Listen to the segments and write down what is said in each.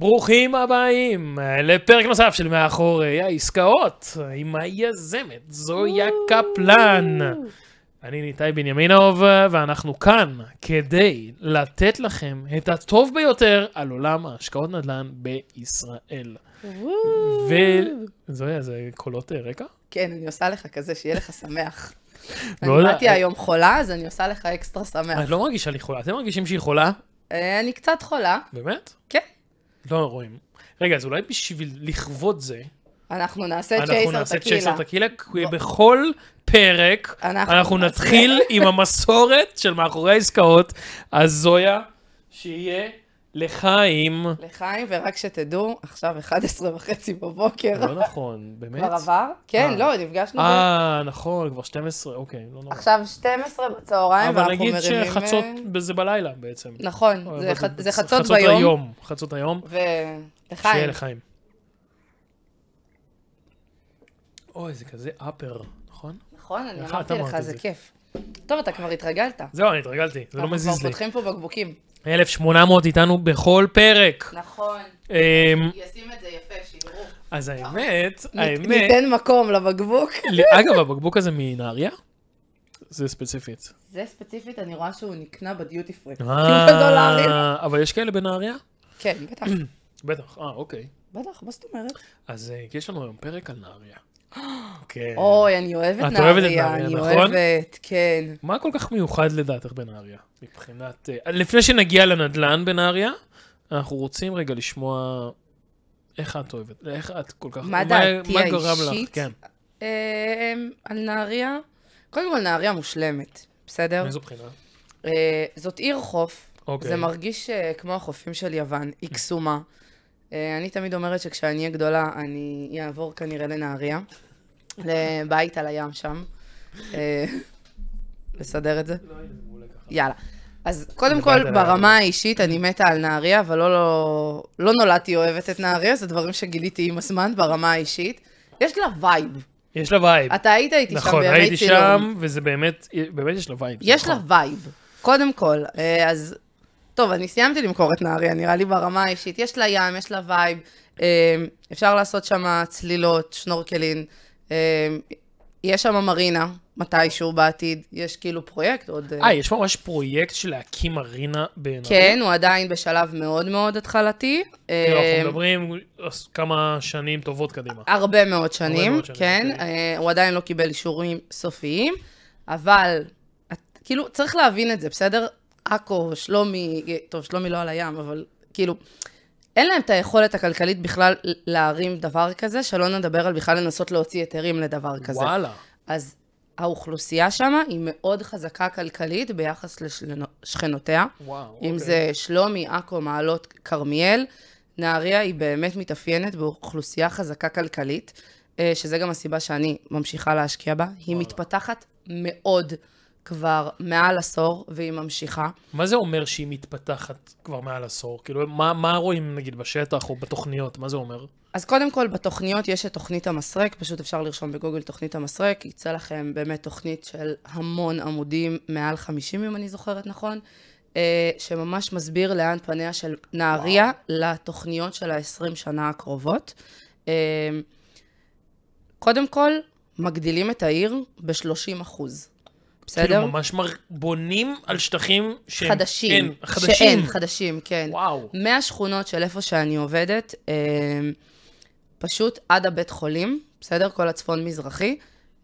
ברוכים הבאים לפרק נוסף של מאחורי העסקאות עם היזמת זויה קפלן. אני ניתאי בנימינוב ואנחנו כאן כדי לתת לכם את הטוב ביותר על עולם ההשקעות נדל"ן בישראל. וזויה, זה קולות רקע? כן, אני עושה לך כזה, שיהיה לך שמח. אני באתי היום חולה, אז אני עושה לך אקסטרה שמח. את לא מרגישה לי חולה, אתם מרגישים שהיא חולה? אני קצת חולה. באמת? כן. לא רואים. רגע, אז אולי בשביל לכבוד זה, אנחנו נעשה צ'ייסר טקילה. כי בכל פרק אנחנו נתחיל עם המסורת של מאחורי העסקאות. אז זויה, שיהיה לחיים. לחיים, ורק שתדעו, עכשיו 11:30 בבוקר. לא נכון, באמת? כבר עבר? כן, לא, נפגשנו. נכון, כבר 12, אוקיי, לא נורא. עכשיו 12 בצהריים, ואנחנו מרימים... אבל נגיד שחצות זה בלילה בעצם. נכון, זה חצות ביום. חצות היום. ולחיים. שיהיה לחיים. אוי, זה כזה אפר, נכון? נכון, אני אמרתי לך, זה כיף. טוב, אתה כבר התרגלת. זהו, אני התרגלתי, זה לא מזיז לי. אנחנו כבר פותחים פה בקבוקים. 1800 איתנו בכל פרק. נכון. ישים את זה יפה, שיראו. אז האמת... ניתן מקום לבקבוק. אגב, הבקבוק הזה מנהריה? זה ספציפית. זה ספציפית, אני רואה שהוא נקנה בדיוטי פרי. אבל יש כאלה בנהריה? כן, בטח. בטח, אוקיי. בטח, מה זאת אומרת? אז יש לנו היום פרק על נהריה. כן. אוי, אני אוהבת נהריה. את אוהבת את נהריה, נכון? אני אוהבת, כן. מה כל כך מיוחד לדעתך בנהריה? מבחינת... לפני שנגיע לנדל"ן בנהריה, אנחנו רוצים רגע לשמוע איך את אוהבת, איך את כל כך... מה דעתי האישית? כן. על נהריה? קודם כל נהריה מושלמת, בסדר? מאיזו בחינה? זאת עיר חוף. אוקיי. זה מרגיש כמו החופים של יוון, היא קסומה. אני תמיד אומרת שכשאני אהיה גדולה, אני אעבור כנראה לנהריה, לבית על הים שם, לסדר את זה. יאללה. אז קודם כל, ברמה האישית, אני מתה על נהריה, אבל לא נולדתי אוהבת את נהריה, זה דברים שגיליתי עם הזמן ברמה האישית. יש לה וייב. יש לה וייב. אתה היית איתי שם נכון, בימי הייתי צילום. שם, וזה באמת יש לה וייב. יש לה וייב. קודם כל, אז... טוב, אני סיימתי למכור את נהריה, נראה לי ברמה האישית. יש לה ים, יש לה וייב, אפשר לעשות שם צלילות, שנורקלין, יש שם מרינה, מתישהו בעתיד, יש כאילו פרויקט עוד... יש ממש פרויקט של להקים מרינה בנהריה? כן, הוא עדיין בשלב מאוד מאוד התחלתי. אנחנו מדברים כמה שנים טובות קדימה. הרבה מאוד שנים, כן. הוא עדיין לא קיבל אישורים סופיים, אבל כאילו צריך להבין את זה, בסדר? עכו, שלומי, טוב, שלומי לא על הים, אבל כאילו, אין להם את היכולת הכלכלית בכלל להרים דבר כזה, שלא נדבר על בכלל לנסות להוציא היתרים לדבר כזה. וואלה. אז האוכלוסייה שם היא מאוד חזקה כלכלית ביחס לשכנותיה. וואו, אם זה שלומי, עכו, מעלות, כרמיאל, נהריה היא באמת מתאפיינת באוכלוסייה חזקה כלכלית, שזה גם הסיבה שאני ממשיכה להשקיע בה. היא מתפתחת מאוד כבר מעל עשור, והיא ממשיכה. מה זה אומר שהיא מתפתחת כבר מעל עשור? כאילו, מה רואים, נגיד, בשטח או בתוכניות? מה זה אומר? אז קודם כל, בתוכניות יש את תוכנית המסרק, פשוט אפשר לרשום בגוגל תוכנית המסרק, יצא לכם באמת תוכנית של המון עמודים, מעל 50, אם אני זוכרת נכון, שממש מסביר לאן פניה של נהריה לתוכניות של ה-20 שנה הקרובות. קודם כל, מגדילים את העיר ב-30%. בסדר? כאילו ממש בונים על שטחים שהם... חדשים. חדשים. שאין, חדשים, כן. וואו. מהשכונות של איפה שאני עובדת, פשוט עד הבית חולים, בסדר? כל הצפון מזרחי,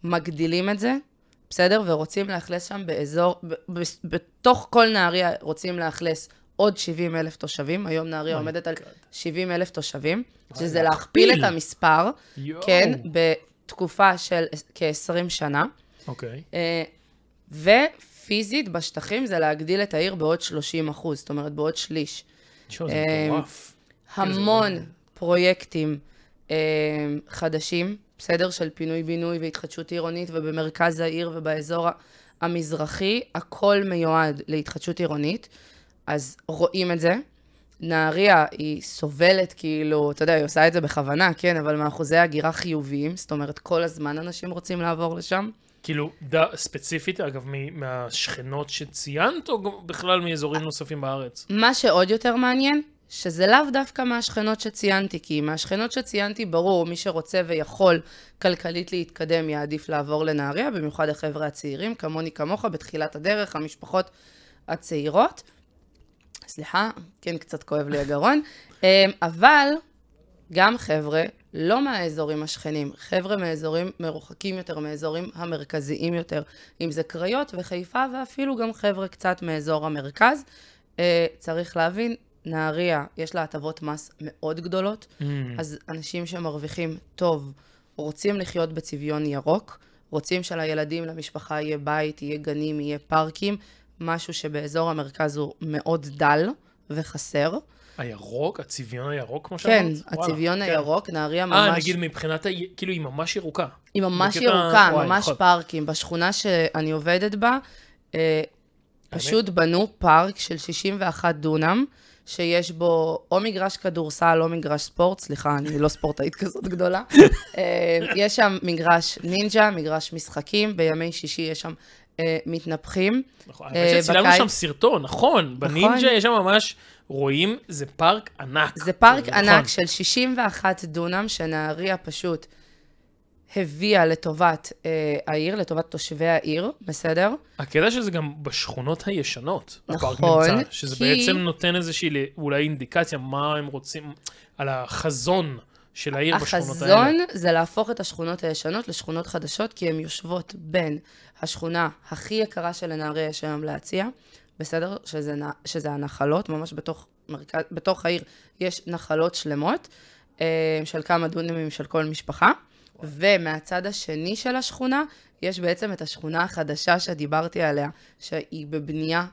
מגדילים את זה, בסדר? ורוצים לאכלס שם באזור, בתוך כל נהריה רוצים לאכלס עוד 70,000 תושבים, היום נהריה עומדת על 70,000 תושבים, שזה להכפיל את המספר, כן? בתקופה של כ-20 שנה. אוקיי. ופיזית בשטחים זה להגדיל את העיר בעוד 30%, זאת אומרת בעוד שליש. זה מטורף. המון פרויקטים חדשים, בסדר של פינוי-בינוי והתחדשות עירונית, ובמרכז העיר ובאזור המזרחי, הכל מיועד להתחדשות עירונית, אז רואים את זה. נהריה היא סובלת כאילו, אתה יודע, היא עושה את זה בכוונה, כן, אבל מאחוזי הגירה חיוביים, זאת אומרת, כל הזמן אנשים רוצים לעבור לשם. כאילו, ספציפית, אגב, מהשכנות שציינת, או בכלל מאזורים נוספים בארץ? מה שעוד יותר מעניין, שזה לאו דווקא מהשכנות שציינתי, כי מהשכנות שציינתי ברור, מי שרוצה ויכול כלכלית להתקדם יעדיף לעבור לנהריה, במיוחד החבר'ה הצעירים, כמוני כמוך, בתחילת הדרך, המשפחות הצעירות. סליחה, כן, קצת כואב לי הגרון. אבל גם חבר'ה, לא מהאזורים השכנים, חבר'ה מאזורים מרוחקים יותר, מאזורים המרכזיים יותר, אם זה קריות וחיפה, ואפילו גם חבר'ה קצת מאזור המרכז. צריך להבין, נהריה, יש לה הטבות מס מאוד גדולות, אז אנשים שמרוויחים טוב, רוצים לחיות בצביון ירוק, רוצים שלילדים, למשפחה יהיה בית, יהיה גנים, יהיה פארקים, משהו שבאזור המרכז הוא מאוד דל וחסר. הירוק? הצביון הירוק, כמו שאמרת? כן, הצביון הירוק, נהריה ממש... נגיד מבחינת, כאילו היא ממש ירוקה. היא ממש ירוקה, ממש פארקים. בשכונה שאני עובדת בה, פשוט בנו פארק של 61 דונם, שיש בו או מגרש כדורסל, או מגרש ספורט, סליחה, אני לא ספורטאית כזאת גדולה. יש שם מגרש נינג'ה, מגרש משחקים, בימי שישי יש שם מתנפחים. נכון, האמת שצילמנו שם סרטון, נכון, בנינג'ה יש שם ממש, רואים, זה פארק ענק. זה פארק ענק של 61 דונם, שנהריה פשוט הביאה לטובת העיר, לטובת תושבי העיר, בסדר? הקטע שזה גם בשכונות הישנות, הפארק נכון, נמצא, שזה בעצם נותן איזושהי אולי אינדיקציה מה הם רוצים, על החזון של העיר בשכונות האלה. החזון זה להפוך את השכונות הישנות לשכונות חדשות, כי הן יושבות בין השכונה הכי יקרה של נהריה יש היום להציע, בסדר? שזה הנחלות, ממש בתוך העיר יש נחלות שלמות, של כמה דונמים של כל משפחה, ומהצד השני של השכונה, יש בעצם את השכונה החדשה שדיברתי עליה, שהיא בבנייה,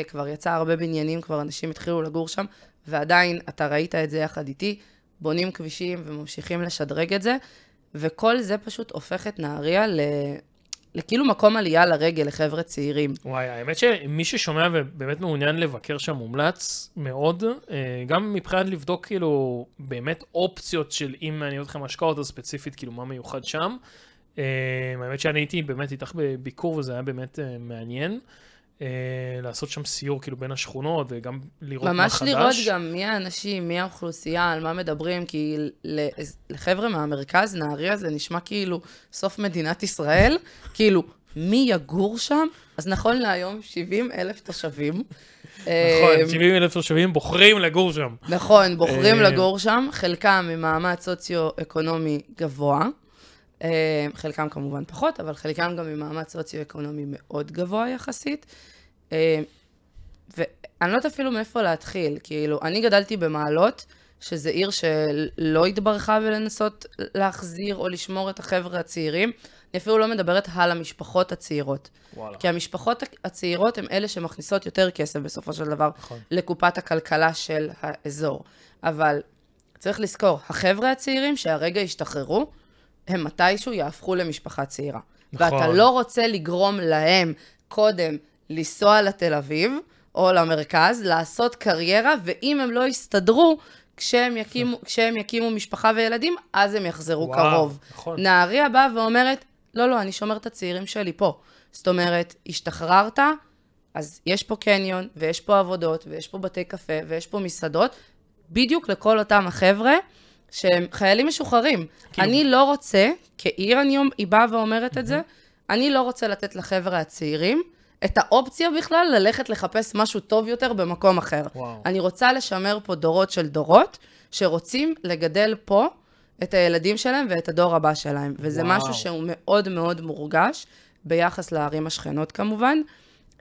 כבר יצא הרבה בניינים, כבר אנשים התחילו לגור שם, ועדיין, אתה ראית את זה יחד איתי, בונים כבישים וממשיכים לשדרג את זה, וכל זה פשוט הופך את נהריה לכאילו מקום עלייה לרגל לחבר'ה צעירים. וואי, האמת שמי ששומע ובאמת מעוניין לבקר שם מומלץ מאוד, גם מבחינת לבדוק כאילו באמת אופציות של אם מעניין אתכם השקעות, אז ספציפית כאילו מה מיוחד שם. האמת שאני הייתי באמת איתך בביקור וזה היה באמת מעניין. לעשות שם סיור כאילו בין השכונות וגם לראות מה חדש. ממש לראות גם מי האנשים, מי האוכלוסייה, על מה מדברים, כי לחבר'ה מהמרכז, נהריה זה נשמע כאילו סוף מדינת ישראל, כאילו מי יגור שם? אז נכון להיום 70,000 תושבים. נכון, 70,000 תושבים בוחרים לגור שם. נכון, בוחרים לגור שם, חלקם ממעמד סוציו-אקונומי גבוה, חלקם כמובן פחות, אבל חלקם גם ממעמד סוציו-אקונומי מאוד גבוה יחסית. ואני לא יודעת אפילו מאיפה להתחיל, כאילו, אני גדלתי במעלות, שזה עיר שלא התברכה ולנסות להחזיר או לשמור את החבר'ה הצעירים. אני אפילו לא מדברת על המשפחות הצעירות. וואלה. כי המשפחות הצעירות הן אלה שמכניסות יותר כסף בסופו של דבר, נכון. לקופת הכלכלה של האזור. אבל צריך לזכור, החבר'ה הצעירים שהרגע השתחררו, הם מתישהו יהפכו למשפחה צעירה. נכון. ואתה לא רוצה לגרום להם קודם לנסוע לתל אביב, או למרכז, לעשות קריירה, ואם הם לא יסתדרו, כשהם יקימו משפחה וילדים, אז הם יחזרו קרוב. נכון. נהריה באה ואומרת, לא, אני שומר את הצעירים שלי פה. זאת אומרת, השתחררת, אז יש פה קניון, ויש פה עבודות, ויש פה בתי קפה, ויש פה מסעדות, בדיוק לכל אותם החבר'ה, שהם חיילים משוחררים. אני לא רוצה, כעיר היא באה ואומרת את זה, אני לא רוצה לתת לחבר'ה הצעירים, את האופציה בכלל ללכת לחפש משהו טוב יותר במקום אחר. וואו. אני רוצה לשמר פה דורות של דורות, שרוצים לגדל פה את הילדים שלהם ואת הדור הבא שלהם. וזה וואו. משהו שהוא מאוד מאוד מורגש, ביחס לערים השכנות כמובן.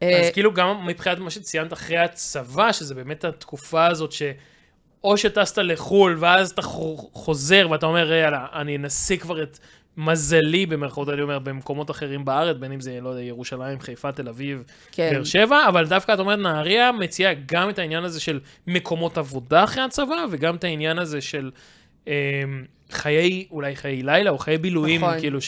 אז כאילו גם מבחינת מה שציינת אחרי הצבא, שזה באמת התקופה הזאת או שטסת לחול, ואז אתה חוזר ואתה אומר, יאללה, אני אנסה כבר את מזלי, במרכאות אני אומר, במקומות אחרים בארץ, בין אם זה, לא יודע, ירושלים, חיפה, תל אביב, כן. באר שבע, אבל דווקא את אומרת, נהריה מציעה גם את העניין הזה של מקומות עבודה אחרי הצבא, וגם את העניין הזה של אולי חיי לילה, או חיי בילויים, נכון. כאילו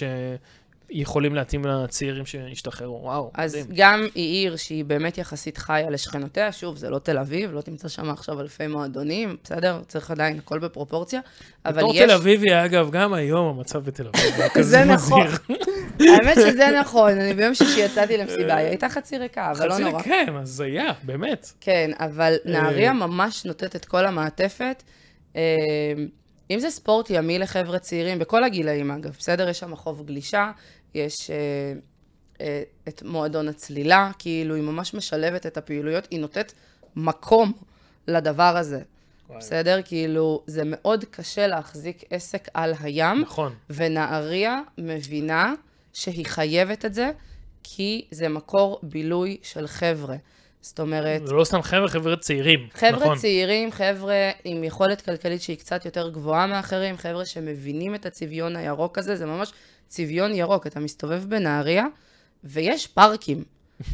שיכולים להתאים לצעירים שהשתחררו. וואו, אז מדהים. גם היא עיר שהיא באמת יחסית חיה לשכנותיה, שוב, זה לא תל אביב, לא תמצא שם עכשיו אלפי מועדונים, בסדר? צריך עדיין הכל בפרופורציה. בתור תל אביבי, אגב, גם היום המצב בתל אביב, זה נכון. האמת שזה נכון, אני ביום שישי יצאתי למסיבה, היא הייתה חצי ריקה, אבל לא נורא. כן, אז זה היה, באמת. כן, אבל נהריה ממש נותנת את כל המעטפת. אם זה ספורט ימי לחבר'ה צעירים, בכל הגילאים אגב, בסדר? יש שם חוף גלישה, יש את מועדון הצלילה, כאילו היא ממש משלבת את הפעילויות, היא נותנת מקום לדבר הזה. בסדר? כאילו, זה מאוד קשה להחזיק עסק על הים. נכון. ונהריה מבינה שהיא חייבת את זה, כי זה מקור בילוי של חבר'ה. זאת אומרת... זה לא סתם חבר'ה צעירים. חבר'ה נכון. צעירים, חבר'ה עם יכולת כלכלית שהיא קצת יותר גבוהה מאחרים, חבר'ה שמבינים את הצביון הירוק הזה, זה ממש צביון ירוק. אתה מסתובב בנהריה, ויש פארקים.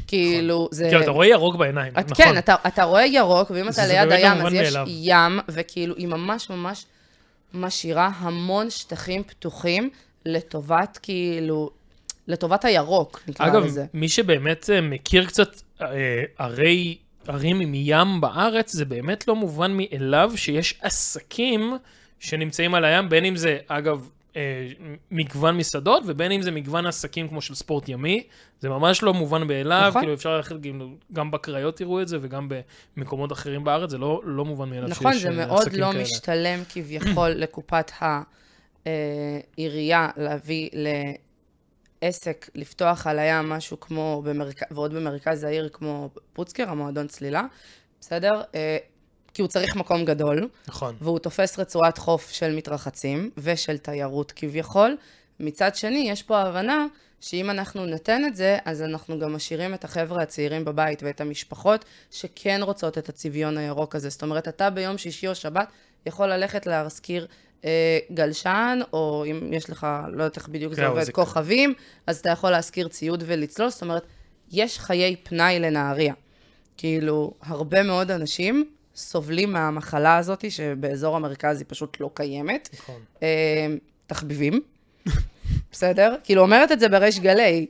כאילו, זה... כאילו, אתה רואה ירוק בעיניים, נכון. כן, אתה רואה ירוק, ואם אתה ליד הים, אז יש מאליו. ים, וכאילו, היא ממש ממש משאירה המון שטחים פתוחים לטובת, כאילו, לטובת הירוק, נקרא לזה. אגב, מי שבאמת מכיר קצת ערים עם ים בארץ, זה באמת לא מובן מאליו שיש עסקים שנמצאים על הים, בין אם זה, אגב, מגוון מסעדות, ובין אם זה מגוון עסקים כמו של ספורט ימי, זה ממש לא מובן מאליו, נכון. כאילו אפשר ללכת, גם בקריות תראו את זה, וגם במקומות אחרים בארץ, זה לא מובן מאליו נכון, שיש זה עסקים מאוד כאלה. לא משתלם כביכול לקופת העירייה להביא לעסק, לפתוח על הים משהו כמו, ועוד במרכז העיר כמו פוצקר, המועדון צלילה, בסדר? כי הוא צריך מקום גדול, נכון. והוא תופס רצועת חוף של מתרחצים ושל תיירות כביכול. מצד שני, יש פה הבנה שאם אנחנו נתן את זה, אז אנחנו גם משאירים את החבר'ה הצעירים בבית ואת המשפחות שכן רוצות את הצביון הירוק הזה. זאת אומרת, אתה ביום שישי או שבת יכול ללכת להזכיר גלשן, או אם יש לך, לא יודעת איך בדיוק זה עובד, כוכבים, אז אתה יכול להזכיר ציוד ולצלול. זאת אומרת, יש חיי פנאי לנהריה. כאילו, הרבה מאוד אנשים סובלים מהמחלה הזאת, שבאזור המרכז היא פשוט לא קיימת. נכון. תחביבים. בסדר? כאילו, אומרת את זה בריש גלי.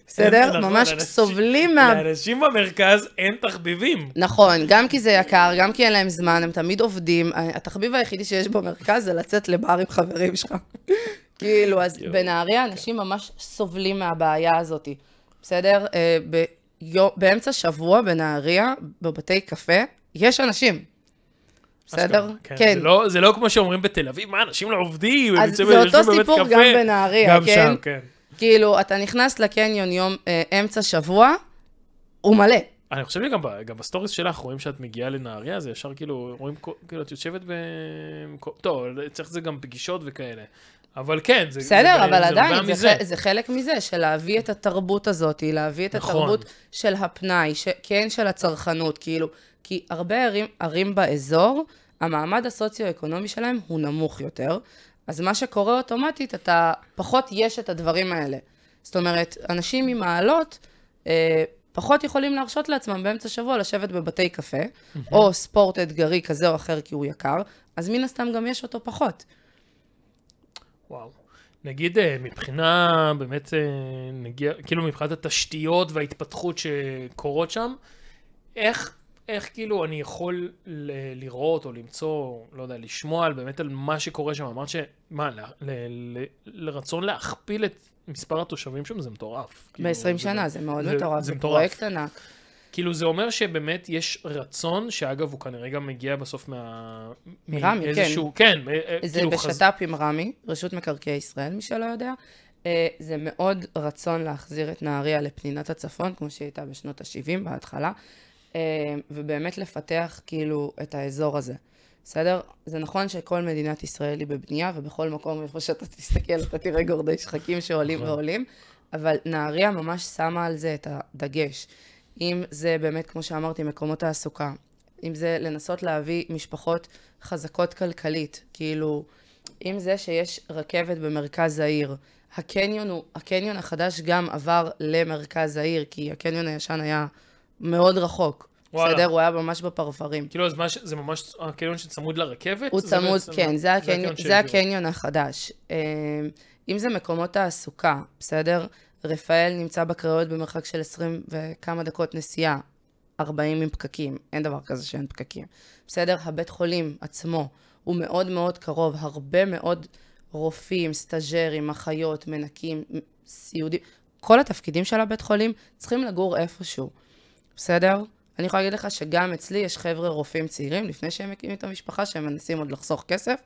בסדר? ממש סובלים מה... לאנשים במרכז אין תחביבים. נכון, גם כי זה יקר, גם כי אין להם זמן, הם תמיד עובדים. התחביב היחידי שיש במרכז זה לצאת לבר עם חברים שלך. כאילו, אז בנהריה אנשים ממש סובלים מהבעיה הזאת. בסדר? באמצע שבוע בנהריה, בבתי קפה, יש אנשים. בסדר? כן. זה לא כמו שאומרים בתל אביב, מה, אנשים לא עובדים, אז זה אותו סיפור גם בנהריה, גם שם, כן. כאילו, אתה נכנס לקניון יום אמצע שבוע, הוא מלא. אני חושב שגם בסטוריס שלך רואים שאת מגיעה לנהריה, זה ישר כאילו, רואים, כאילו, את יושבת טוב, צריך זה גם פגישות וכאלה. אבל כן, זה... בסדר, אבל עדיין, זה חלק מזה, של להביא את התרבות הזאת, להביא את התרבות של הפנאי, כן, של הצרכנות, כאילו, כי הרבה ערים באזור, המעמד הסוציו-אקונומי שלהם הוא נמוך יותר, אז מה שקורה אוטומטית, אתה פחות יש את הדברים האלה. זאת אומרת, אנשים ממעלות פחות יכולים להרשות לעצמם באמצע שבוע לשבת בבתי קפה, או ספורט אתגרי כזה או אחר כי הוא יקר, אז מן הסתם גם יש אותו פחות. וואו. נגיד, מבחינה, באמת, נגיע, כאילו מבחינת התשתיות וההתפתחות שקורות שם, איך כאילו אני יכול לראות או למצוא, לא יודע, לשמוע על באמת על מה שקורה שם? אמרת שמה, לרצון להכפיל את מספר התושבים שם זה מטורף. ב-20 שנה זה מאוד מטורף, זה פרויקט ענק. כאילו זה אומר שבאמת יש רצון, שאגב הוא כנראה גם מגיע בסוף מרמי, כן. זה בשת"פ עם רמי, רשות מקרקעי ישראל, מי שלא יודע. זה מאוד רצון להחזיר את נהריה לפנינת הצפון, כמו שהיא הייתה בשנות ה-70 בהתחלה. ובאמת לפתח כאילו את האזור הזה. בסדר? זה נכון שכל מדינת ישראל היא בבנייה, ובכל מקום איפה שאתה תסתכל, אתה תראה גורדי שחקים שעולים ועולים, אבל נהריה ממש שמה על זה את הדגש. אם זה באמת, כמו שאמרתי, מקומות תעסוקה, אם זה לנסות להביא משפחות חזקות כלכלית, כאילו, אם זה שיש רכבת במרכז העיר, הקניון החדש גם עבר למרכז העיר, כי הקניון הישן היה מאוד רחוק. בסדר, הוא היה ממש בפרברים. כאילו, אז זה ממש הקניון שצמוד לרכבת? הוא צמוד, כן, זה הקניון החדש. אם זה מקומות תעסוקה, בסדר? רפאל נמצא בקריות במרחק של 20 וכמה דקות נסיעה, 40 עם פקקים, אין דבר כזה שאין פקקים. בסדר, הבית חולים עצמו הוא מאוד מאוד קרוב, הרבה מאוד רופאים, סטאז'רים, אחיות, מנקים, סיעודיים, כל התפקידים של הבית חולים צריכים לגור איפשהו, בסדר? אני יכולה להגיד לך שגם אצלי יש חבר'ה רופאים צעירים, לפני שהם מקימים את המשפחה, שהם מנסים עוד לחסוך כסף,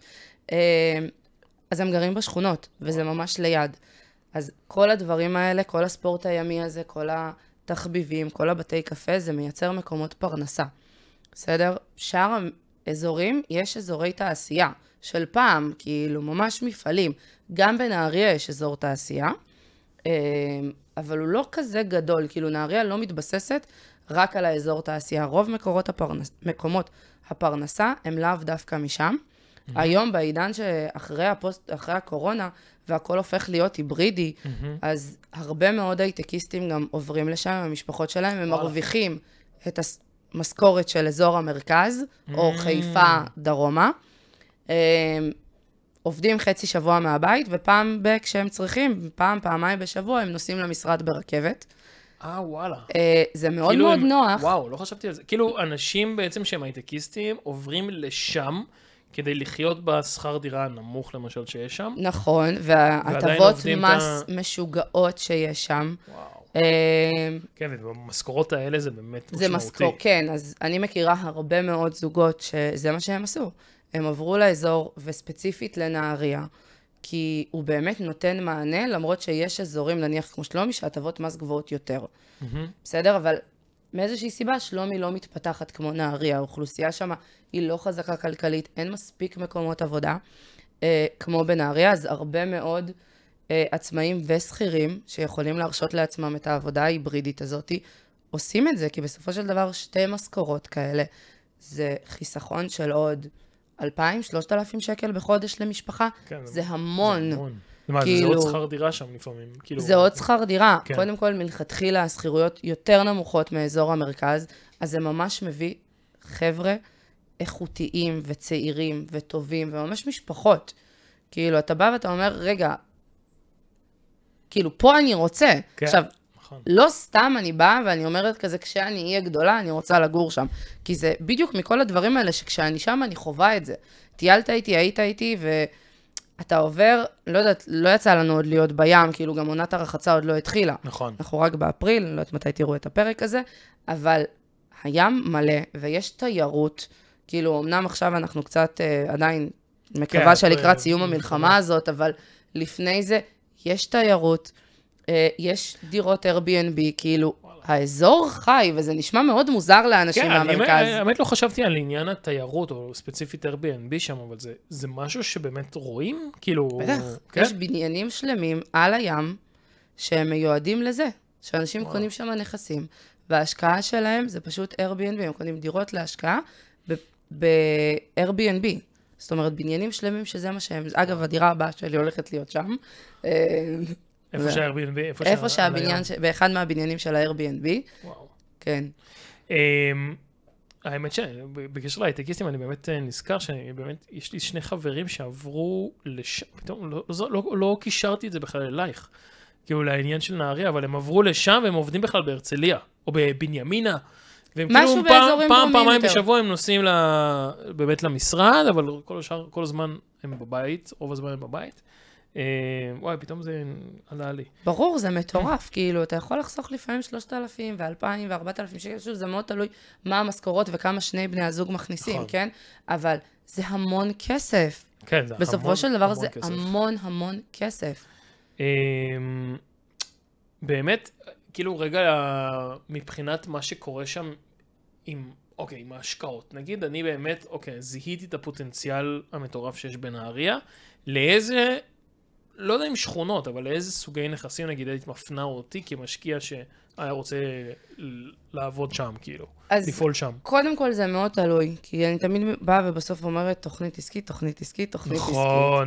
אז הם גרים בשכונות, וזה ממש ליד. אז כל הדברים האלה, כל הספורט הימי הזה, כל התחביבים, כל הבתי קפה, זה מייצר מקומות פרנסה. בסדר? שאר האזורים, יש אזורי תעשייה של פעם, כאילו ממש מפעלים. גם בנהריה יש אזור תעשייה, אבל הוא לא כזה גדול, כאילו נהריה לא מתבססת רק על האזור תעשייה. רוב מקומות הפרנסה הם לאו דווקא משם. היום בעידן שאחרי הקורונה, והכל הופך להיות היברידי, אז הרבה מאוד הייטקיסטים גם עוברים לשם, המשפחות שלהם, הם מרוויחים את המשכורת של אזור המרכז, או חיפה דרומה, עובדים חצי שבוע מהבית, ופעם כשהם צריכים, פעמיים בשבוע, הם נוסעים למשרד ברכבת. וואלה. זה מאוד מאוד נוח. וואו, לא חשבתי על זה. כאילו, אנשים בעצם שהם הייטקיסטים, עוברים לשם, כדי לחיות בשכר דירה הנמוך, למשל, שיש שם. נכון, והטבות מס משוגעות שיש שם. וואו. כן, ובמשכורות האלה זה באמת משמעותי. כן, אז אני מכירה הרבה מאוד זוגות שזה מה שהם עשו. הם עברו לאזור, וספציפית לנהריה, כי הוא באמת נותן מענה, למרות שיש אזורים, נניח כמו שלומי, שהטבות מס גבוהות יותר. בסדר? אבל מאיזושהי סיבה, שלומי לא מתפתחת כמו נהריה. האוכלוסייה שם היא לא חזקה כלכלית, אין מספיק מקומות עבודה, כמו בנהריה, אז הרבה מאוד עצמאים ושכירים, שיכולים להרשות לעצמם את העבודה ההיברידית הזאת, עושים את זה, כי בסופו של דבר 2 משכורות כאלה, זה חיסכון של עוד 2,000-3,000 שקל בחודש למשפחה, כן, זה המון. זה המון. זה עוד שכר דירה שם לפעמים. זה עוד שכר דירה. כן. קודם כל, מלכתחילה, השכירויות יותר נמוכות מאזור המרכז, אז זה ממש מביא חבר'ה איכותיים וצעירים וטובים, וממש משפחות. כאילו, אתה בא ואתה אומר, רגע, כאילו, פה אני רוצה. כן. עכשיו, נכון. לא סתם אני באה ואני אומרת כזה, כשאני אהיה גדולה, אני רוצה לגור שם. כי זה בדיוק מכל הדברים האלה, שכשאני שם אני חווה את זה. טיילת איתי, היית איתי, ואתה עובר, לא יודעת, לא יצא לנו עוד להיות בים, כאילו גם עונת הרחצה עוד לא התחילה. נכון. אנחנו רק באפריל, לא יודעת מתי תראו את הפרק הזה, אבל הים מלא, ויש תיירות, כאילו, אמנם עכשיו אנחנו קצת עדיין מקווה שלקראת סיום המלחמה הזאת, אבל לפני זה יש תיירות, יש דירות Airbnb, כאילו, האזור חי, וזה נשמע מאוד מוזר לאנשים מהמרכז. כן, האמת לא חשבתי על עניין התיירות, או ספציפית Airbnb שם, אבל זה משהו שבאמת רואים? כאילו... בטח, יש בניינים שלמים על הים, שהם מיועדים לזה, שאנשים קונים שם נכסים, וההשקעה שלהם זה פשוט Airbnb, הם קונים דירות להשקעה ב-Airbnb. זאת אומרת, בניינים שלמים שזה מה שהם, אגב, הדירה הבאה שלי הולכת להיות שם. איפה שה-Airbnb? איפה שהבניין, באחד מהבניינים של ה-Airbnb. וואו. כן. האמת שבקשר להייטקיסטים אני באמת נזכר שבאמת יש לי 2 חברים שעברו לשם, פתאום לא קישרתי את זה בכלל אלייך, כאילו לעניין של נהריה, אבל הם עברו לשם והם עובדים בכלל בהרצליה, או בבנימינה, והם כאילו פעמיים בשבוע הם נוסעים באמת למשרד, אבל כל הזמן הם בבית, רוב הזמן הם בבית. וואי, פתאום זה עלה לי. ברור, זה מטורף, כאילו, אתה יכול לחסוך לפעמים 3,000 ו-2,000 ו-4,000 שקל, שוב, זה מאוד תלוי מה המשכורות וכמה שני בני הזוג מכניסים, כן? אבל זה המון כסף. כן, זה המון כסף. בסופו של דבר זה המון כסף. באמת, כאילו רגע, מבחינת מה שקורה שם עם ההשקעות. נגיד, אני באמת, זיהיתי את הפוטנציאל המטורף שיש בנהריה, לאיזה... לא יודע אם שכונות, אבל לאיזה סוגי נכסים, נגיד, היית מפנה אותי כמשקיע שהיה רוצה לעבוד שם, כאילו, לפעול שם. קודם כל זה מאוד תלוי, כי אני תמיד באה ובסוף אומרת תוכנית עסקית.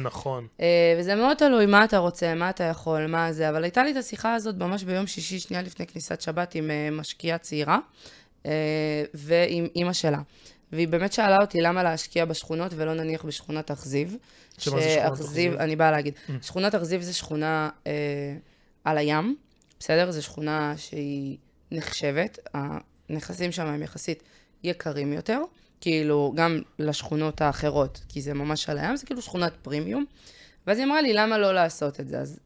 נכון. וזה מאוד תלוי מה אתה רוצה, מה אתה יכול, מה זה, אבל הייתה לי את השיחה הזאת ממש ביום שישי, שנייה לפני כניסת שבת, עם משקיעה צעירה, ועם אמא שלה. והיא באמת שאלה אותי למה להשקיע בשכונות ולא נניח בשכונת אכזיב. שאכזיב, אני באה להגיד, שכונת אכזיב זה שכונה על הים, בסדר? זו שכונה שהיא נחשבת, הנכסים שם הם יחסית יקרים יותר, כאילו גם לשכונות האחרות, כי זה ממש על הים, זה כאילו שכונת פרימיום. ואז היא אמרה לי, למה לא לעשות את זה? אז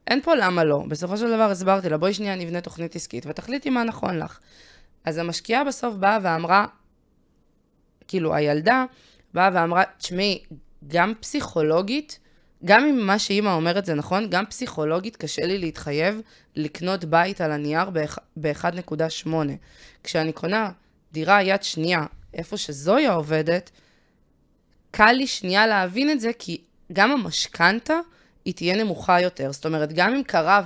אין פה למה לא. בסופו של דבר הסברתי לה, בואי שנייה נבנה תוכנית עסקית, ותחליטי מה נכון לך. אז המשקיעה בסוף באה ואמרה, כאילו הילדה באה ואמרה, תשמעי, גם פסיכולוגית, גם אם מה שאמא אומרת זה נכון, גם פסיכולוגית קשה לי להתחייב לקנות בית על הנייר ב-1.8. כשאני קונה דירה יד שנייה, איפה שזויה עובדת, קל לי שנייה להבין את זה, כי גם המשכנתה היא תהיה נמוכה יותר. זאת אומרת, גם אם קרה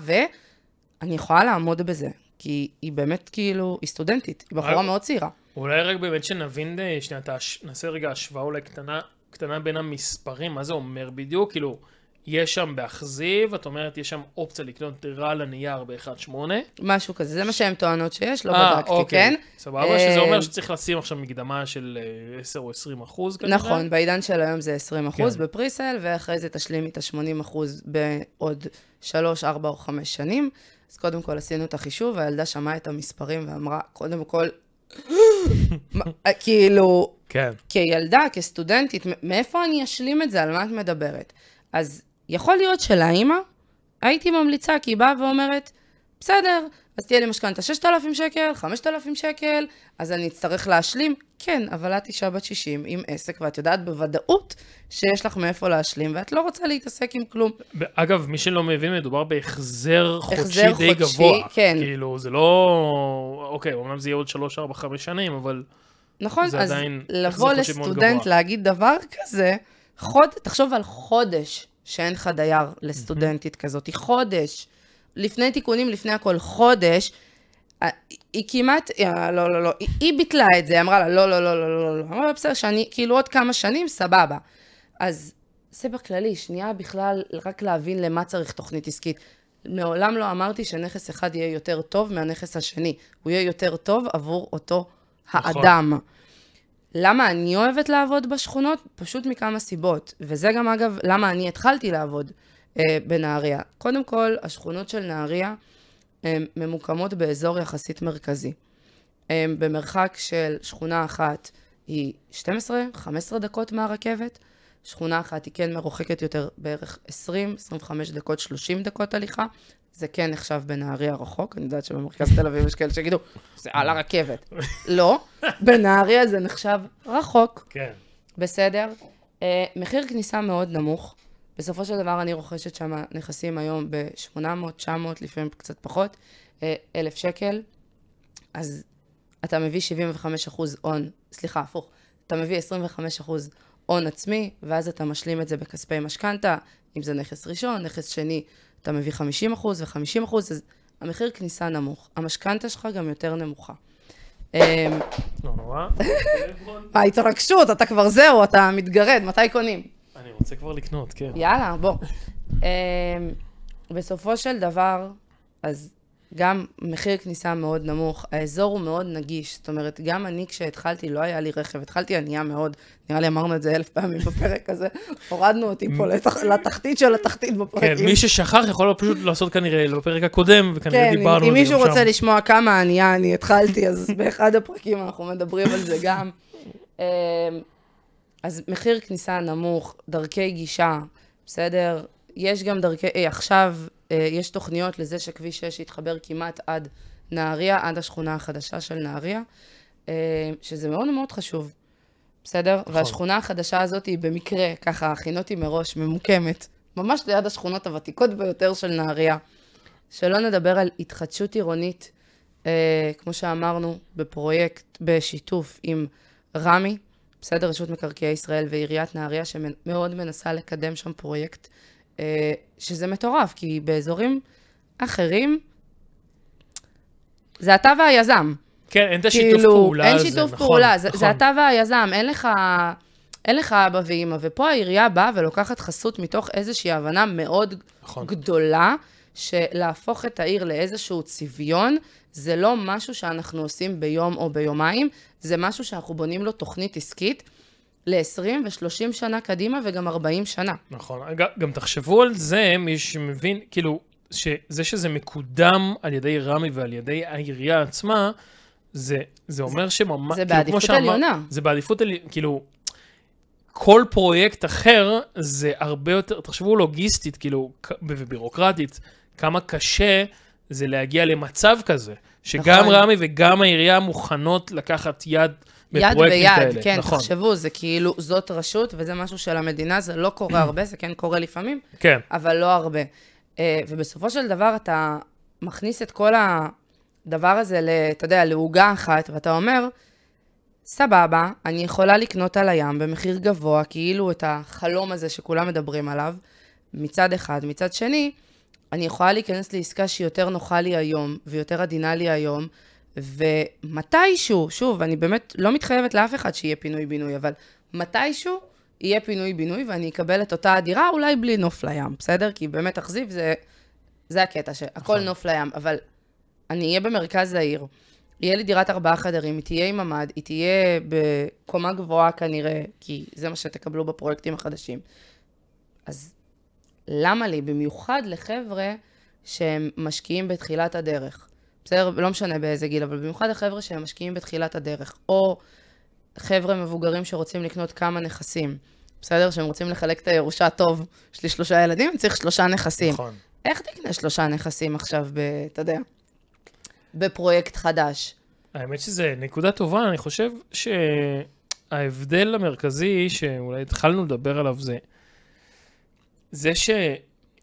אני יכולה לעמוד בזה, כי היא באמת כאילו, היא סטודנטית, היא בחורה מאוד צעירה. אולי רק באמת שנבין, שנייה, נעשה רגע השוואה אולי קטנה בין המספרים, מה זה אומר בדיוק? כאילו, יש שם באכזיב, את אומרת, יש שם אופציה לקנות דירה על הנייר ב-1.8. משהו כזה, זה מה שהן טוענות שיש, לא בדקתי, אוקיי. כן? סבבה, שזה אומר שצריך לשים עכשיו מקדמה של 10 או 20% כנראה. נכון, בעידן של היום זה 20% כן. בפריסל, ואחרי זה תשלימי את ה-80% בעוד 3, 4 או 5 שנים. אז קודם כל עשינו את החישוב, והילדה שמעה את המספרים ואמרה, קודם כל, כאילו, כן. כילדה, כסטודנטית, מאיפה אני אשלים את זה? על מה את מדברת? אז יכול להיות שלאמא, הייתי ממליצה, כי היא באה ואומרת, בסדר, אז תהיה לי משכנתה 6,000 שקל, 5,000 שקל, אז אני אצטרך להשלים. כן, אבל את אישה בת 60 עם עסק, ואת יודעת בוודאות שיש לך מאיפה להשלים, ואת לא רוצה להתעסק עם כלום. אגב, מי שלא מבין, מדובר בהחזר חודשי די גבוה. כן. כאילו, זה לא... אוקיי, אומנם זה יהיה עוד 3, 4, 5 שנים, אבל... נכון, אז לבוא לסטודנט להגיד דבר כזה, תחשוב על חודש שאין לך דייר לסטודנטית כזאת, חודש, לפני תיקונים, לפני הכל, חודש, היא כמעט, לא, היא ביטלה את זה, אמרה לה, לא, אמרה לה, בסדר, כאילו עוד כמה שנים, סבבה. אז זה בכללי, שנייה בכלל, רק להבין למה צריך תוכנית עסקית. מעולם לא אמרתי שנכס אחד יהיה יותר טוב מהנכס השני, הוא יהיה יותר טוב עבור אותו האדם. למה אני אוהבת לעבוד בשכונות? פשוט מכמה סיבות. וזה גם אגב, למה אני התחלתי לעבוד בנהריה. קודם כל, השכונות של נהריה ממוקמות באזור יחסית מרכזי. במרחק של שכונה אחת היא 12-15 דקות מהרכבת. שכונה אחת היא כן מרוחקת יותר בערך 20-25 דקות, 30 דקות הליכה. זה כן נחשב בנהריה רחוק, אני יודעת שבמרכז תל אביב יש כאלה שיגידו, זה על הרכבת. לא, בנהריה זה נחשב רחוק. כן. בסדר? מחיר כניסה מאוד נמוך. בסופו של דבר אני רוכשת שם נכסים היום ב-800, 900, לפעמים קצת פחות, 1,000 שקל. אז אתה מביא 75% הון, סליחה, הפוך, אתה מביא 25% הון עצמי, ואז אתה משלים את זה בכספי משכנתה, אם זה נכס ראשון, נכס שני, אתה מביא 50% ו-50%, אז המחיר כניסה נמוך. המשכנתה שלך גם יותר נמוכה. לא נורא. ההתרגשות, אתה כבר זהו, אתה מתגרד, מתי קונים? אני רוצה כבר לקנות, כן. יאללה, בוא. בסופו של דבר, אז גם מחיר כניסה מאוד נמוך, האזור הוא מאוד נגיש, זאת אומרת, גם אני כשהתחלתי לא היה לי רכב, התחלתי ענייה מאוד, נראה לי אמרנו את זה 1000 פעמים בפרק הזה, הורדנו אותי פה לתחתית של התחתית בפרקים. כן, מי ששכח יכול פשוט לעשות כנראה בפרק הקודם, וכנראה דיברנו על זה גם שם. אם מישהו רוצה לשמוע כמה ענייה אני התחלתי, אז באחד הפרקים אנחנו מדברים על זה גם. אז מחיר כניסה נמוך, דרכי גישה, בסדר? יש גם דרכי, עכשיו יש תוכניות לזה שכביש 6 יתחבר כמעט עד נהריה, עד השכונה החדשה של נהריה, שזה מאוד מאוד חשוב, בסדר? והשכונה החדשה הזאת היא במקרה, ככה, הכינותי מראש, ממוקמת, ממש ליד השכונות הוותיקות ביותר של נהריה. שלא נדבר על התחדשות עירונית, כמו שאמרנו, בפרויקט, בשיתוף עם רמי, בסדר, רשות מקרקעי ישראל ועיריית נהריה, שמאוד מנסה לקדם שם פרויקט, שזה מטורף, כי באזורים אחרים, זה אתה והיזם. כן, אין את השיתוף פעולה הזה, נכון. אין שיתוף פעולה, זה אתה והיזם, אין לך אבא ואמא, ופה העירייה באה ולוקחת חסות מתוך איזושהי הבנה מאוד גדולה, שלהפוך את העיר לאיזשהו צביון, זה לא משהו שאנחנו עושים ביום או ביומיים, זה משהו שאנחנו בונים לו תוכנית עסקית, ל-20 ו-30 שנה קדימה וגם 40 שנה. נכון, גם תחשבו על זה, מי שמבין, כאילו, שזה מקודם על ידי רמי ועל ידי העירייה עצמה, זה אומר שממש... זה בעדיפות עליונה. זה בעדיפות עליונה, כאילו, כל פרויקט אחר זה הרבה יותר, תחשבו לוגיסטית, כאילו, ובירוקרטית, כמה קשה זה להגיע למצב כזה, שגם רמי וגם העירייה מוכנות לקחת יד בפרויקטים כאלה. יד ביד, כן, תחשבו, זה כאילו, זאת רשות, וזה משהו של המדינה, זה לא קורה הרבה, זה כן קורה לפעמים, כן. אבל לא הרבה. ובסופו של דבר אתה מכניס את כל הדבר הזה, אתה יודע, לעוגה אחת, ואתה אומר, סבבה, אני יכולה לקנות על הים במחיר גבוה, כאילו את החלום הזה שכולם מדברים עליו, מצד אחד. מצד שני, אני יכולה להיכנס לעסקה שהיא יותר נוחה לי היום, ויותר עדינה לי היום, ומתישהו, שוב, אני באמת לא מתחייבת לאף אחד שיהיה פינוי-בינוי, אבל מתישהו יהיה פינוי-בינוי, ואני אקבל את אותה הדירה, אולי בלי נוף לים, בסדר? כי באמת אכזיב, זה הקטע, שהכל נוף לים, אבל אני אהיה במרכז העיר, יהיה לי דירת 4 חדרים, היא תהיה עם ממ"ד, היא תהיה בקומה גבוהה כנראה, כי זה מה שתקבלו בפרויקטים החדשים. אז למה לי? במיוחד לחבר'ה שהם משקיעים בתחילת הדרך. בסדר? לא משנה באיזה גיל, אבל במיוחד לחבר'ה שהם משקיעים בתחילת הדרך. או חבר'ה מבוגרים שרוצים לקנות כמה נכסים. בסדר? שהם רוצים לחלק את הירושה טוב. יש לי 3 ילדים, צריך 3 נכסים. נכון. איך תקנה 3 נכסים עכשיו, אתה יודע, בפרויקט חדש? האמת שזה נקודה טובה, אני חושב שההבדל המרכזי, שאולי התחלנו לדבר עליו, זה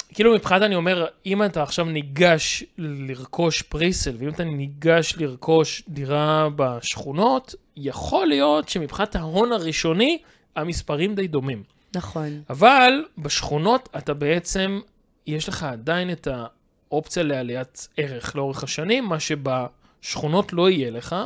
כאילו מבחינת אני אומר, אם אתה עכשיו ניגש לרכוש פריסל, ואם אתה ניגש לרכוש דירה בשכונות, יכול להיות שמבחינת ההון הראשוני, המספרים די דומים. נכון. אבל בשכונות אתה בעצם, יש לך עדיין את האופציה לעליית ערך לאורך השנים, מה שבשכונות לא יהיה לך,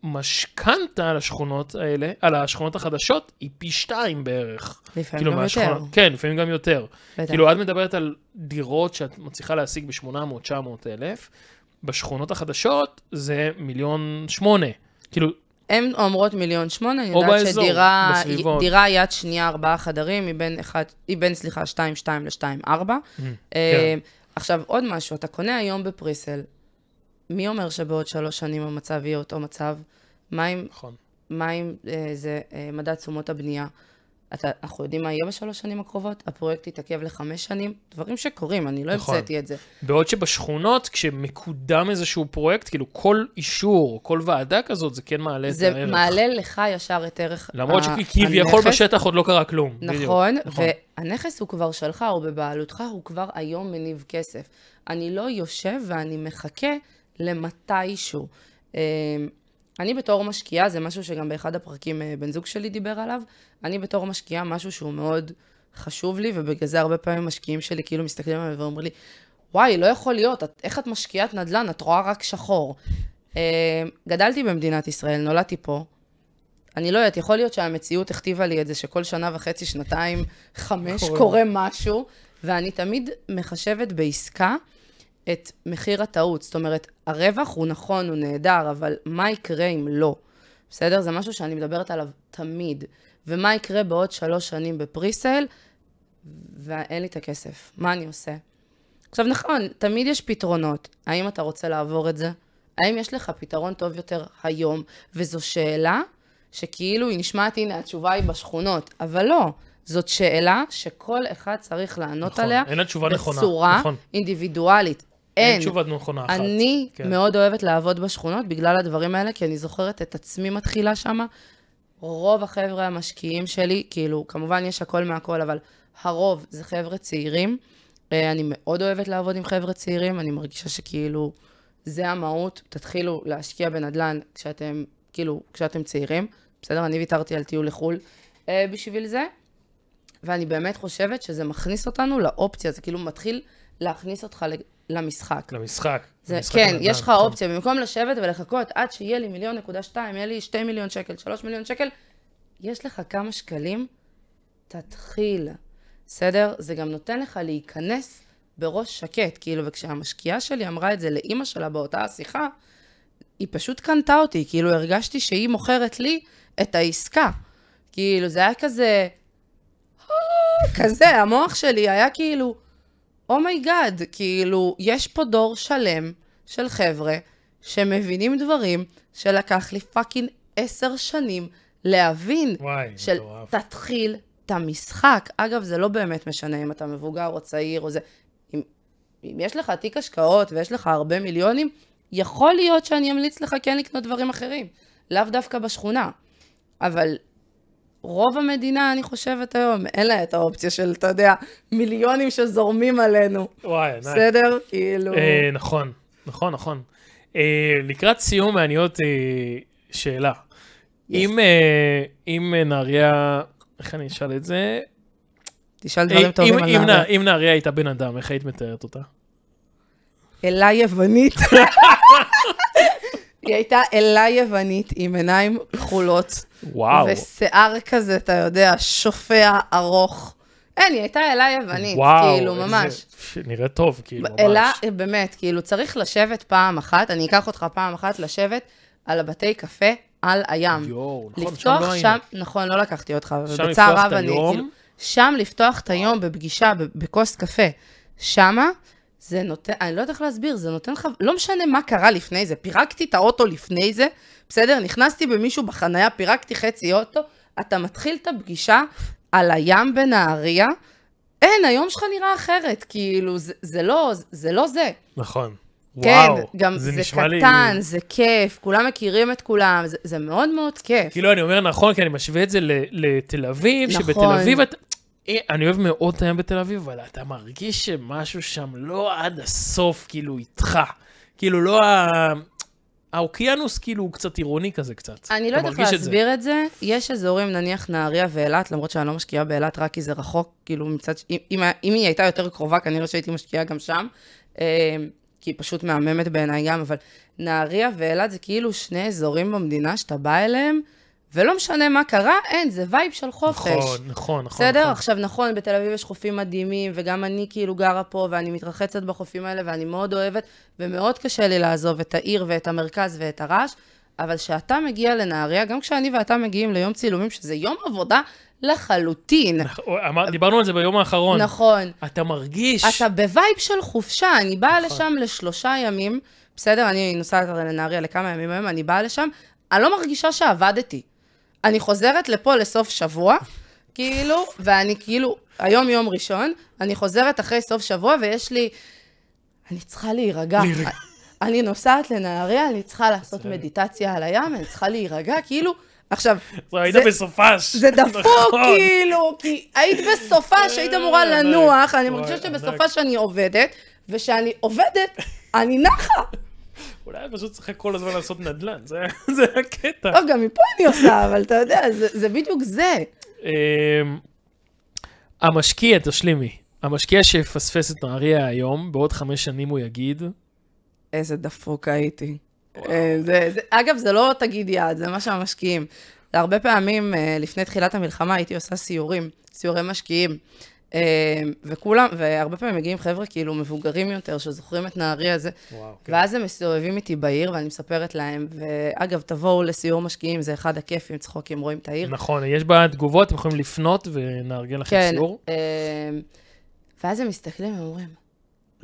משכנתה על השכונות האלה, על השכונות החדשות, היא פי 2 בערך. לפעמים כאילו גם יותר. כן, לפעמים גם יותר. בטח. כאילו, את מדברת על דירות שאת מצליחה להשיג ב-800-900 אלף, בשכונות החדשות זה 1.8 מיליון. כאילו... הן אומרות 1.8 מיליון, אני או יודעת באזור, בסביבות. שדירה יד שנייה 4 חדרים, היא בין 2.2 ל-2.4. כן. עכשיו, עוד משהו, אתה קונה היום בפריסל, מי אומר שבעוד 3 שנים המצב יהיה אותו מצב? נכון. מה אם זה מדד תשומות הבנייה? אנחנו יודעים מה יהיה ב3 שנים הקרובות? הפרויקט יתעכב ל5 שנים? דברים שקורים, אני לא המצאתי את זה. בעוד שבשכונות, כשמקודם איזשהו פרויקט, כאילו כל אישור, כל ועדה כזאת, זה כן מעלה את הערך. זה מעלה לך ישר את ערך הנכס. למרות שכביכול בשטח עוד לא קרה כלום. נכון, והנכס הוא כבר שלך, הוא בבעלותך, הוא כבר היום מניב כסף. אני לא יושב ואני מחכה למתישהו. אני בתור משקיעה, זה משהו שגם באחד הפרקים בן זוג שלי דיבר עליו, אני בתור משקיעה, משהו שהוא מאוד חשוב לי, ובגלל זה הרבה פעמים משקיעים שלי כאילו מסתכלים עליי ואומרים לי, וואי, לא יכול להיות, איך את משקיעת נדל"ן, את רואה רק שחור. גדלתי במדינת ישראל, נולדתי פה, אני לא יודעת, יכול להיות שהמציאות הכתיבה לי את זה, שכל 1.5 שנה, 2, 5 קורה משהו, ואני תמיד מחשבת בעסקה את מחיר הטעות. זאת אומרת, הרווח הוא נכון, הוא נהדר, אבל מה יקרה אם לא? בסדר? זה משהו שאני מדברת עליו תמיד. ומה יקרה בעוד 3 שנים בפריסל, ואין לי את הכסף. מה אני עושה? עכשיו נכון, תמיד יש פתרונות. האם אתה רוצה לעבור את זה? האם יש לך פתרון טוב יותר היום? וזו שאלה שכאילו היא נשמעת, הנה, התשובה היא בשכונות, אבל לא. זאת שאלה שכל אחד צריך לענות נכון, עליה אין התשובה נכונה, בצורה נכון. אינדיבידואלית. אין תשובה נכונה אחת. אני כן. מאוד אוהבת לעבוד בשכונות בגלל הדברים האלה, כי אני זוכרת את עצמי מתחילה שמה. רוב החבר'ה המשקיעים שלי, כאילו, כמובן יש הכל מהכל, אבל הרוב זה חבר'ה צעירים. אני מאוד אוהבת לעבוד עם חבר'ה צעירים, אני מרגישה שכאילו זה המהות, תתחילו להשקיע בנדל"ן כשאתם, כאילו, כשאתם צעירים. בסדר, אני ויתרתי על טיול לחול בשביל זה, ואני באמת חושבת שזה מכניס אותנו לאופציה, זה כאילו מתחיל להכניס אותך למשחק. למשחק. כן, יש לך אופציה, במקום לשבת ולחכות עד שיהיה לי 1.2 מיליון, יהיה לי 2 מיליון שקל, 3 מיליון שקל, יש לך כמה שקלים, תתחיל. בסדר? זה גם נותן לך להיכנס בראש שקט, כאילו, וכשהמשקיעה שלי אמרה את זה לאמא שלה באותה השיחה, היא פשוט קנתה אותי, כאילו, הרגשתי שהיא מוכרת לי את העסקה. כאילו, זה היה כזה, כזה, המוח שלי היה כאילו, אומייגאד, כאילו, יש פה דור שלם של חבר'ה שמבינים דברים שלקח לי פאקינג 10 שנים להבין. וואי, של מטורף. תתחיל את המשחק. אגב, זה לא באמת משנה אם אתה מבוגר או צעיר או זה. אם יש לך תיק השקעות ויש לך הרבה מיליונים, יכול להיות שאני אמליץ לך כן לקנות דברים אחרים. לאו דווקא בשכונה. אבל רוב המדינה, אני חושבת היום, אין לה את האופציה של, אתה יודע, מיליונים שזורמים עלינו. וואי, בסדר? כאילו... נכון, נכון, נכון. לקראת סיום מעניינות שאלה. אם נהריה, איך אני אשאל את זה? תשאל דברים טובים על נהריה. אם נהריה הייתה בן אדם, איך היית מתארת אותה? אלה יוונית. היא הייתה אלה יוונית עם עיניים כחולות. וואו. ושיער כזה, אתה יודע, שופע ארוך. אין, היא הייתה אלה יוונית, כאילו, ממש. נראה טוב, כאילו, ממש. אלה, באמת, כאילו, צריך לשבת פעם אחת, אני אקח אותך פעם אחת לשבת על הבתי קפה על הים. יואו, נכון, שם לא היינו. נכון, לא לקחתי אותך, ובצער רב אני, כאילו, שם לפתוח את היום בפגישה, בכוס קפה. שמה, זה נותן, אני לא יודעת איך להסביר, זה נותן לך, לא משנה מה קרה לפני זה, פירקתי את האוטו לפני זה, בסדר? נכנסתי במישהו בחנייה, פירקתי חצי אוטו, אתה מתחיל את הפגישה על הים בנהריה, אין, היום שלך נראה אחרת, כאילו, זה לא זה. נכון. כן, וואו, גם זה קטן, זה כיף, כולם מכירים את כולם, זה מאוד מאוד כיף. כאילו, אני אומר נכון, כי אני משווה את זה לתל אביב, נכון. שבתל אביב אני אוהב מאוד את הים בתל אביב, אבל אתה מרגיש שמשהו שם לא עד הסוף, כאילו, איתך. כאילו, לא האוקיינוס, כאילו, הוא קצת עירוני כזה קצת. אני לא יודעת להסביר את זה. יש אזורים, נניח נהריה ואילת, למרות שאני לא משקיעה באילת, רק כי זה רחוק, כאילו, מצד... אם היא הייתה יותר קרובה, כנראה שהייתי משקיעה גם שם, כי היא פשוט מהממת בעיניי גם, אבל נהריה ואילת זה כאילו שני אזורים במדינה שאתה בא אליהם, ולא משנה מה קרה, אין, זה וייב של חופש. נכון. בסדר? עכשיו נכון, בתל אביב יש חופים מדהימים, וגם אני כאילו גרה פה, ואני מתרחצת בחופים האלה, ואני מאוד אוהבת, ומאוד קשה לי לעזוב את העיר ואת המרכז ואת הרעש, אבל שאתה מגיע לנהריה, גם כשאני ואתה מגיעים ליום צילומים, שזה יום עבודה לחלוטין. דיברנו על זה ביום האחרון. נכון. אתה מרגיש... אתה בווייב של חופשה, אני באה לשם ל3 ימים, בסדר? אני נוסעת לנהריה לכמה ימים היום, אני באה לשם, אני לא מרגישה שעבדתי. אני חוזרת לפה לסוף שבוע, כאילו, ואני כאילו, היום יום ראשון, אני חוזרת אחרי סוף שבוע, ויש לי, אני צריכה להירגע. אני נוסעת לנהריה, אני צריכה לעשות מדיטציה על הים, אני צריכה להירגע, כאילו, עכשיו... היית בסופש. זה דפוק, כאילו, כי היית בסופש, היית אמורה לנוח, אני מרגישה שבסופש אני עובדת, ושאני עובדת, אני נחה. אולי פשוט צריך כל הזמן לעשות נדל"ן, זה הקטע. טוב, גם מפה אני עושה, אבל אתה יודע, זה בדיוק זה. המשקיע, תשלימי, המשקיע שיפספס את נהריה היום, בעוד 5 שנים הוא יגיד... איזה דפוק הייתי. אגב, זה לא תגיד יד, זה מה שהמשקיעים. הרבה פעמים, לפני תחילת המלחמה, הייתי עושה סיורי משקיעים. וכולם, והרבה פעמים מגיעים חבר'ה כאילו מבוגרים יותר, שזוכרים את נהריה הזה, ואז הם מסתובבים איתי בעיר, ואני מספרת להם, ואגב, תבואו לסיור משקיעים, זה אחד הכיפים, צחוקים, רואים את העיר. נכון, יש בה תגובות, אתם יכולים לפנות ונארגן לכם סיור. ואז הם מסתכלים ואומרים,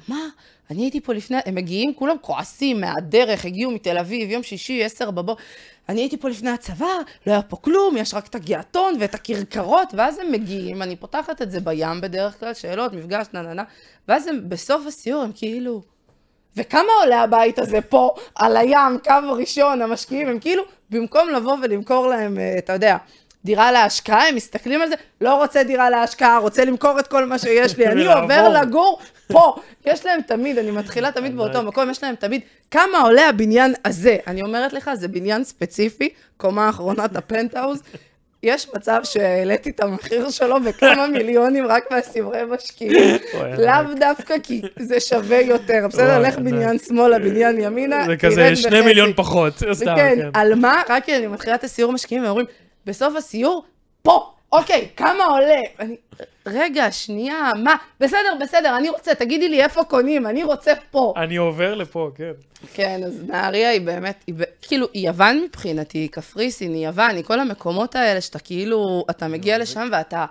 מה? אני הייתי פה לפני, הם מגיעים, כולם כועסים מהדרך, הגיעו מתל אביב, יום שישי, 10 בבוקר, אני הייתי פה לפני הצבא, לא היה פה כלום, יש רק את הגיאטון ואת הכרכרות, ואז הם מגיעים, אני פותחת את זה בים בדרך כלל, שאלות, מפגש, נננה, ואז הם בסוף הסיור, הם כאילו, וכמה עולה הבית הזה פה, על הים, קו ראשון, המשקיעים, הם כאילו, במקום לבוא ולמכור להם, אתה יודע, דירה להשקעה, הם מסתכלים על זה, לא רוצה דירה להשקעה, רוצה למכור את כל מה שיש לי, אני עובר לגור פה. יש להם תמיד, אני מתחילה תמיד באותו מקום, יש להם תמיד, כמה עולה הבניין הזה? אני אומרת לך, זה בניין ספציפי, קומה האחרונת הפנטהאוז, יש מצב שהעליתי את המחיר שלו בכמה מיליונים רק מהסברי משקיעים. לאו דווקא כי זה שווה יותר. בסדר, לך בניין שמאלה, בניין ימינה. זה כזה 2 מיליון פחות. כן, על מה? רק אני מתחילה את הסיור משקיעים ואומרים, בסוף הסיור, פה, אוקיי, כמה עולה? רגע, שנייה, מה? בסדר, אני רוצה, תגידי לי איפה קונים, אני רוצה פה. אני עובר לפה, כן. כן, אז נהריה היא באמת, כאילו, היא יוון מבחינתי, היא קפריסין, היא יוון, היא כל המקומות האלה שאתה כאילו, אתה מגיע לשם ואתה,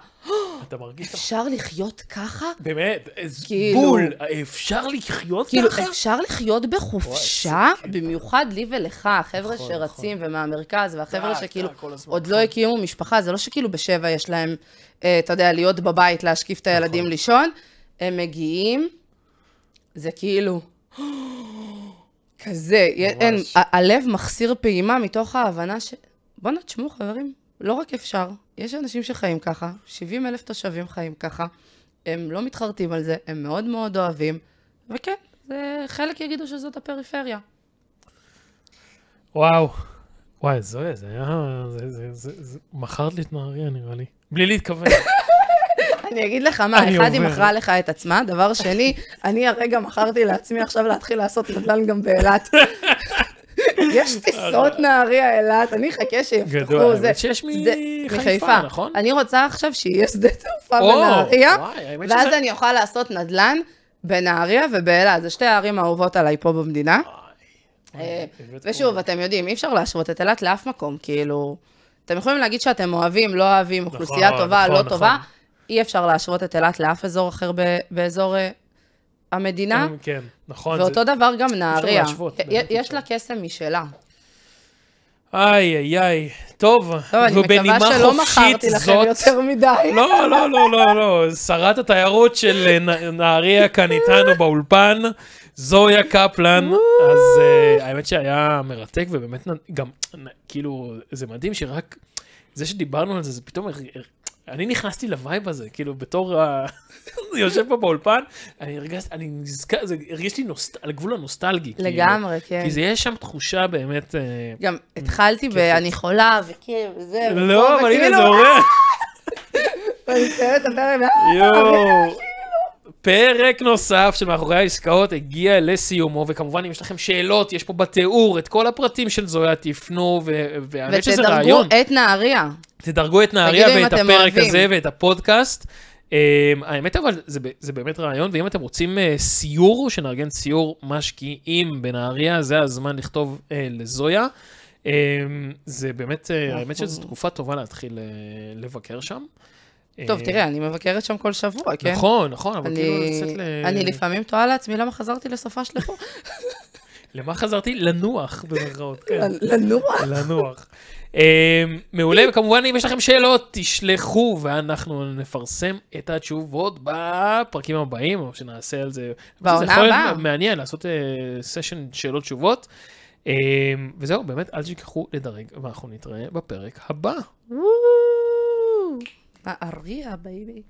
אתה מרגיש... אפשר לחיות ככה? באמת, כאילו- בול, אפשר לחיות כאילו, ככה? אפשר לחיות בחופשה, במיוחד לי ולך, החבר'ה נכון, שרצים ומהמרכז, והחבר'ה טק, שכאילו טק, כל הזמן, עוד נכון. לא הקימו משפחה, זה לא שכאילו בשבע יש להם, אתה יודע, להיות בבית, להשקיף את הילדים לישון, הם מגיעים, זה כאילו, כזה, אין, הלב מחסיר פעימה מתוך ההבנה ש... בואו נתשמעו, חברים, לא רק אפשר, יש אנשים שחיים ככה, 70,000 תושבים חיים ככה, הם לא מתחרטים על זה, הם מאוד מאוד אוהבים, וכן, זה, חלק יגידו שזאת הפריפריה. וואו. וואי, זוהי, זה היה... מכרת לי את נהריה, נראה לי. בלי להתכוון. אני אגיד לך מה, אני אחד היא עובר. מכרה לך את עצמה, דבר שני, אני הרגע מכרתי לעצמי עכשיו להתחיל לעשות נדל"ן גם באילת. יש טיסות נהריה אילת, אני אחכה שיפתחו גדול, זה. האמת שיש זה- מחיפה, נכון? אני רוצה עכשיו שיהיה שדה תעופה או, בנהריה, וואי, האמת ואז שזה- אני אוכל לעשות נדל"ן בנהריה ובאילת. זה שתי הערים האהובות עליי פה במדינה. ושוב, אתם יודעים, אי אפשר להשוות את אילת לאף מקום, כאילו, אתם יכולים להגיד שאתם אוהבים, לא אוהבים, אוכלוסייה טובה, נכון, לא נכון. טובה, אי אפשר להשוות את אילת לאף אזור אחר באזור המדינה, כן, נכון. ואותו דבר גם נהריה. להשוות, באמת יש אפשר. לה קסם משלה. איי, איי, איי. טוב, טוב, אני מקווה שלא מכרתי לכם יותר מדי. לא, לא, לא, לא, לא. שרת התיירות של נהריה כאן איתנו באולפן, זויה קפלן. אז האמת שהיה מרתק, ובאמת גם, כאילו, זה מדהים שרק זה שדיברנו על זה, זה פתאום... אני נכנסתי לווייב הזה, כאילו, בתור אני יושב פה באולפן, אני נזכר, זה הרגיש לי על גבול הנוסטלגי. לגמרי, כן. כי זה יש שם תחושה באמת... גם התחלתי אני חולה, וכאילו, וזה, לא, אבל הנה זה עורר. ואני מסיים את הפרק, יואו. פרק נוסף של מאחורי העסקאות הגיע לסיומו, וכמובן אם יש לכם שאלות, יש פה בתיאור את כל הפרטים של זויה, תפנו, והאמת שזה רעיון. ותדרגו את נהריה. תדרגו את נהריה תגידו אם ואת אתם הפרק אוהבים. הזה ואת הפודקאסט. האמת אבל זה באמת רעיון, ואם אתם רוצים סיור, שנארגן סיור משקיעים בנהריה, זה הזמן לכתוב לזויה. זה באמת, האמת שזו תקופה טובה להתחיל לבקר שם. טוב, תראה, אני מבקרת שם כל שבוע, כן? נכון, נכון, אבל כאילו לצאת אני לפעמים תוהה לעצמי למה חזרתי לסופה שלך. למה חזרתי? לנוח, במרכאות, כן. לנוח. לנוח. מעולה, וכמובן אם יש לכם שאלות, תשלחו, ואנחנו נפרסם את התשובות בפרקים הבאים, או שנעשה על זה. בעונה זה יכול הבאה. להיות מעניין לעשות סשן שאלות תשובות. וזהו, באמת, אל תשכחו לדרג, ואנחנו נתראה בפרק הבא. נהריה, בייבי.